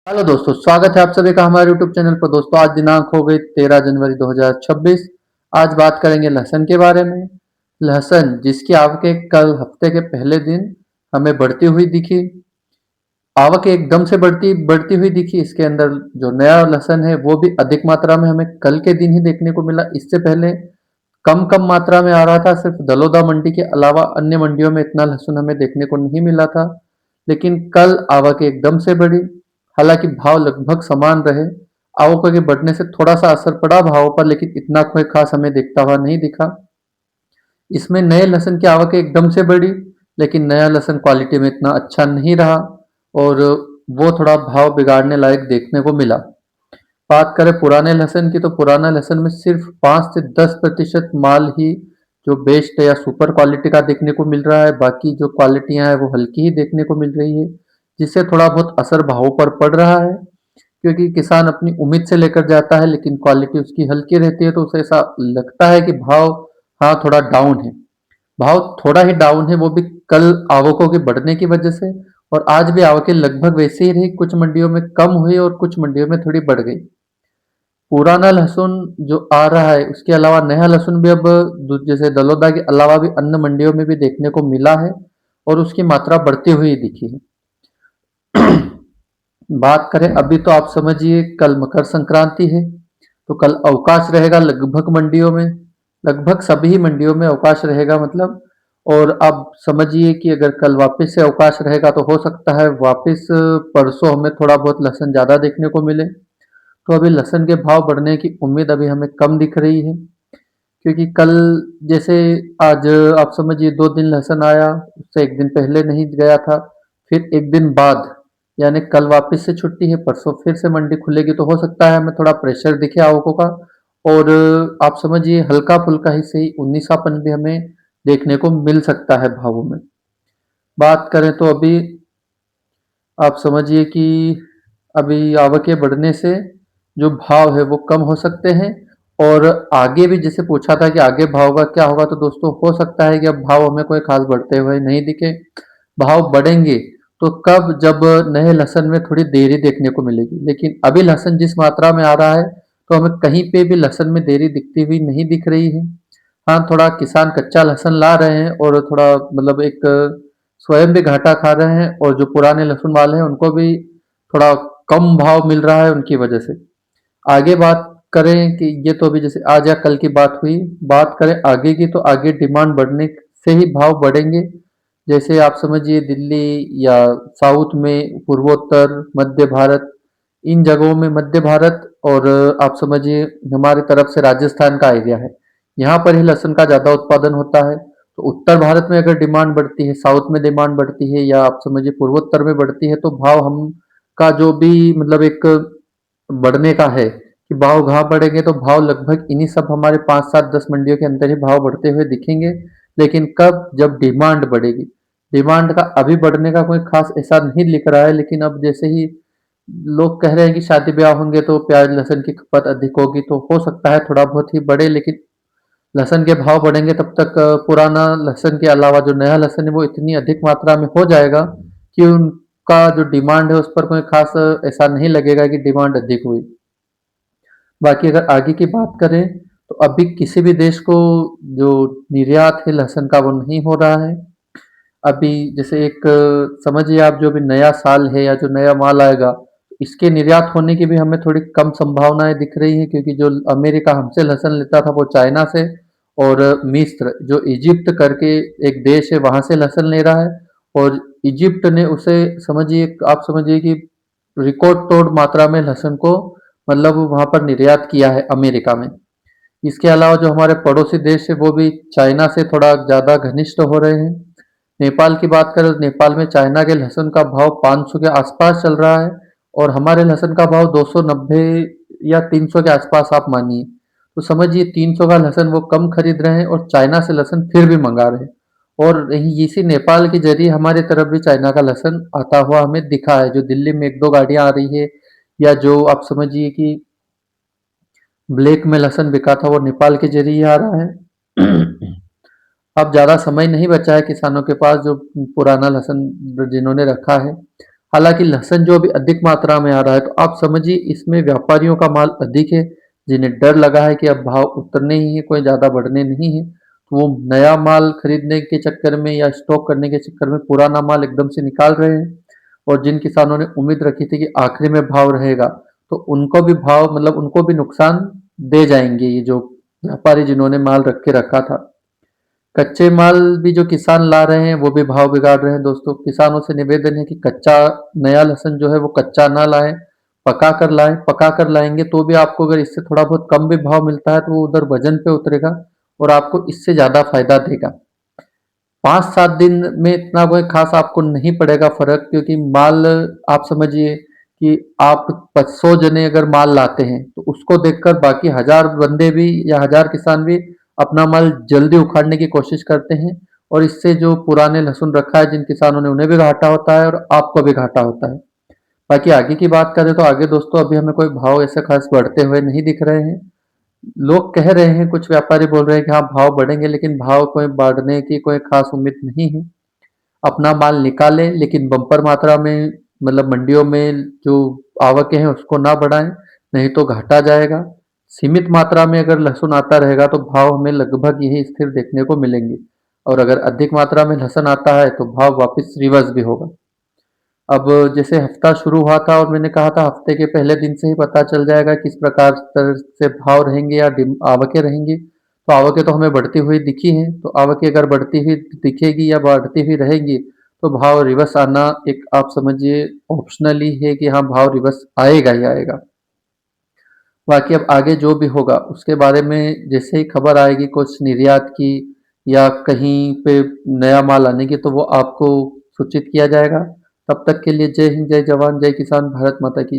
Hello दोस्तों, स्वागत है आप सभी का हमारे यूट्यूब चैनल पर। दोस्तों, आज दिनांक हो गई 13 जनवरी 2026। आज बात करेंगे लहसुन के बारे में। लहसुन जिसकी आवक कल हफ्ते के पहले दिन हमें बढ़ती हुई दिखी। आवक एकदम से बढ़ती बढ़ती हुई दिखी। इसके अंदर जो नया लहसुन है वो भी अधिक मात्रा में हमें कल के दिन ही देखने को मिला। इससे पहले कम कम मात्रा में आ रहा था। सिर्फ दलोदा मंडी के अलावा अन्य मंडियों में इतना लहसुन हमें देखने को नहीं मिला था। लेकिन कल आवक एकदम से बढ़ी। हालांकि भाव लगभग समान रहे। आवकों के बढ़ने से थोड़ा सा असर पड़ा भावों पर, लेकिन इतना कोई खास हमें दिखता हुआ नहीं दिखा। इसमें नए लहसुन की आवक एकदम से बढ़ी, लेकिन नया लहसुन क्वालिटी में इतना अच्छा नहीं रहा और वो थोड़ा भाव बिगाड़ने लायक देखने को मिला। बात करें पुराने लहसुन की, तो पुराना लहसुन में सिर्फ 5 से 10% माल ही जो बेस्ट या सुपर क्वालिटी का देखने को मिल रहा है। बाकी जो क्वालिटियां हैं वो हल्की ही देखने को मिल रही है, जिससे थोड़ा बहुत असर भावों पर पड़ रहा है। क्योंकि किसान अपनी उम्मीद से लेकर जाता है, लेकिन क्वालिटी उसकी हल्की रहती है, तो उसे ऐसा लगता है कि भाव हाँ थोड़ा डाउन है। भाव थोड़ा ही डाउन है, वो भी कल आवकों के बढ़ने की वजह से। और आज भी आवकें लगभग वैसे ही रही। कुछ मंडियों में कम हुई और कुछ मंडियों में थोड़ी बढ़ गई। पुराना लहसुन जो आ रहा है, उसके अलावा नया लहसुन भी अब जैसे दलोदा के अलावा भी अन्य मंडियों में भी देखने को मिला है और उसकी मात्रा बढ़ती हुई दिखी है। बात करें अभी, तो आप समझिए कल मकर संक्रांति है, तो कल अवकाश रहेगा लगभग मंडियों में। लगभग सभी मंडियों में अवकाश रहेगा मतलब। और आप समझिए कि अगर कल वापस से अवकाश रहेगा तो हो सकता है वापस परसों हमें थोड़ा बहुत लहसुन ज़्यादा देखने को मिले। तो अभी लहसुन के भाव बढ़ने की उम्मीद अभी हमें कम दिख रही है। क्योंकि कल जैसे आज आप समझिए 2 दिन लहसुन आया, उससे एक दिन पहले नहीं गया था। फिर एक दिन बाद यानी कल वापस से छुट्टी है, परसों फिर से मंडी खुलेगी, तो हो सकता है हमें थोड़ा प्रेशर दिखे आवकों का। और आप समझिए हल्का फुल्का ही सही 19पन भी हमें देखने को मिल सकता है भावों में। बात करें तो अभी आप समझिए कि अभी आवकें बढ़ने से जो भाव है वो कम हो सकते हैं। और आगे भी जैसे पूछा था कि आगे भाव का क्या होगा, तो दोस्तों हो सकता है कि अब भाव हमें कोई खास बढ़ते हुए नहीं दिखे। भाव बढ़ेंगे तो कब, जब नए लहसुन में थोड़ी देरी देखने को मिलेगी। लेकिन अभी लहसुन जिस मात्रा में आ रहा है, तो हमें कहीं पे भी लहसुन में देरी दिखती हुई नहीं दिख रही है। हाँ, थोड़ा किसान कच्चा लहसुन ला रहे हैं और थोड़ा मतलब एक स्वयं भी घाटा खा रहे हैं, और जो पुराने लहसुन वाले हैं उनको भी थोड़ा कम भाव मिल रहा है उनकी वजह से। आगे बात करें कि ये तो अभी जैसे आज या कल की बात हुई। बात करें आगे की, तो आगे डिमांड बढ़ने से ही भाव बढ़ेंगे। जैसे आप समझिए दिल्ली या साउथ में, पूर्वोत्तर, मध्य भारत, इन जगहों में, मध्य भारत और आप समझिए हमारी तरफ से राजस्थान का एरिया है, यहाँ पर ही लहसुन का ज़्यादा उत्पादन होता है। तो उत्तर भारत में अगर डिमांड बढ़ती है, साउथ में डिमांड बढ़ती है, या आप समझिए पूर्वोत्तर में बढ़ती है, तो भाव हम का जो भी मतलब एक बढ़ने का है कि भाव कहाँ बढ़ेंगे, तो भाव लगभग इन्हीं सब हमारे 5 7 10 मंडियों के अंदर ही भाव बढ़ते हुए दिखेंगे। लेकिन कब, जब डिमांड बढ़ेगी। डिमांड का अभी बढ़ने का कोई खास ऐसा नहीं लिख रहा है, लेकिन अब जैसे ही लोग कह रहे हैं कि शादी ब्याह होंगे तो प्याज लहसुन की खपत अधिक होगी, तो हो सकता है थोड़ा बहुत ही बढ़े। लेकिन लहसुन के भाव बढ़ेंगे तब तक पुराना लहसुन के अलावा जो नया लहसुन है वो इतनी अधिक मात्रा में हो जाएगा कि उनका जो डिमांड है उस पर कोई खास ऐसा नहीं लगेगा कि डिमांड अधिक हुई। बाकी अगर आगे की बात करें, तो अभी किसी भी देश को जो निर्यात है लहसुन का वो नहीं हो रहा है। अभी जैसे एक समझिए आप, जो भी नया साल है या जो नया माल आएगा, इसके निर्यात होने की भी हमें थोड़ी कम संभावनाएं दिख रही हैं। क्योंकि जो अमेरिका हमसे लहसुन लेता था वो चाइना से, और मिस्र जो इजिप्ट करके एक देश है वहां से लहसुन ले रहा है। और इजिप्ट ने उसे समझिए, आप समझिए कि रिकॉर्ड तोड़ मात्रा में लहसुन को मतलब वहां पर निर्यात किया है अमेरिका में। इसके अलावा जो हमारे पड़ोसी देश है वो भी चाइना से थोड़ा ज़्यादा घनिष्ठ हो रहे हैं। नेपाल की बात करें तो नेपाल में चाइना के लहसुन का भाव 500 के आसपास चल रहा है, और हमारे लहसुन का भाव 290 या 300 के आसपास आप मानिए। तो समझिए 300 का लहसुन वो कम खरीद रहे हैं और चाइना से लहसुन फिर भी मंगा रहे हैं। और यही इसी नेपाल के जरिए हमारी तरफ भी चाइना का लहसुन आता हुआ हमें दिखा है। जो दिल्ली में एक दो गाड़ियां आ रही है, या जो आप समझिए कि ब्लैक में लहसुन बिका था, वो नेपाल के जरिए आ रहा है। अब ज़्यादा समय नहीं बचा है किसानों के पास, जो पुराना लहसुन जिन्होंने रखा है हालांकि लहसुन जो अभी अधिक मात्रा में आ रहा है तो आप समझिए इसमें व्यापारियों का माल अधिक है, जिन्हें डर लगा है कि अब भाव उतरने ही है, कोई ज़्यादा बढ़ने नहीं है, तो वो नया माल खरीदने के चक्कर में या स्टॉक करने के चक्कर में पुराना माल एकदम से निकाल रहे हैं। और जिन किसानों ने उम्मीद रखी थी कि आखिरी में भाव रहेगा, तो उनको भी भाव मतलब उनको भी नुकसान दे जाएंगे ये जो व्यापारी जिन्होंने माल रख के रखा था। कच्चे माल भी जो किसान ला रहे हैं वो भी भाव बिगाड़ रहे हैं दोस्तों। किसानों से निवेदन है कि कच्चा नया लहसुन जो है वो कच्चा ना लाएं, पका कर लाएं। पका कर लाएंगे तो भी आपको अगर इससे थोड़ा बहुत कम भी भाव मिलता है तो वो उधर वजन पे उतरेगा और आपको इससे ज़्यादा फायदा देगा। 5-7 दिन में इतना कोई खास आपको नहीं पड़ेगा फर्क, क्योंकि माल आप समझिए कि आप 100 जने अगर माल लाते हैं तो उसको देखकर बाकी 1000 बंदे भी या 1000 किसान भी अपना माल जल्दी उखाड़ने की कोशिश करते हैं, और इससे जो पुराने लहसुन रखा है जिन किसानों ने उन्हें भी घाटा होता है और आपको भी घाटा होता है। बाकी आगे की बात करें तो आगे दोस्तों अभी हमें कोई भाव ऐसे खास बढ़ते हुए नहीं दिख रहे हैं। लोग कह रहे हैं, कुछ व्यापारी बोल रहे हैं कि हाँ भाव बढ़ेंगे, लेकिन भाव कोई बढ़ने की कोई खास उम्मीद नहीं है। अपना माल निकालें लेकिन बम्पर मात्रा में, मतलब मंडियों में जो आवकें हैं उसको ना बढ़ाएं, नहीं तो घाटा जाएगा। सीमित मात्रा में अगर लहसुन आता रहेगा तो भाव हमें लगभग यही स्थिर देखने को मिलेंगे, और अगर अधिक मात्रा में लहसुन आता है तो भाव वापस रिवर्स भी होगा। अब जैसे हफ्ता शुरू हुआ था और मैंने कहा था हफ्ते के पहले दिन से ही पता चल जाएगा किस प्रकार तरह से भाव रहेंगे या आवकें रहेंगी। तो आवकें तो हमें बढ़ती हुई दिखी हैं, तो आवकें अगर बढ़ती हुई दिखेगी या बढ़ती हुई रहेंगी तो भाव रिवर्स आना एक आप समझिए ऑप्शनली है कि हाँ भाव रिवर्स आएगा ही आएगा। बाकी अब आगे जो भी होगा उसके बारे में जैसे ही खबर आएगी कुछ निर्यात की या कहीं पे नया माल आने की तो वो आपको सूचित किया जाएगा। तब तक के लिए जय हिंद, जय जवान, जय किसान, भारत माता की।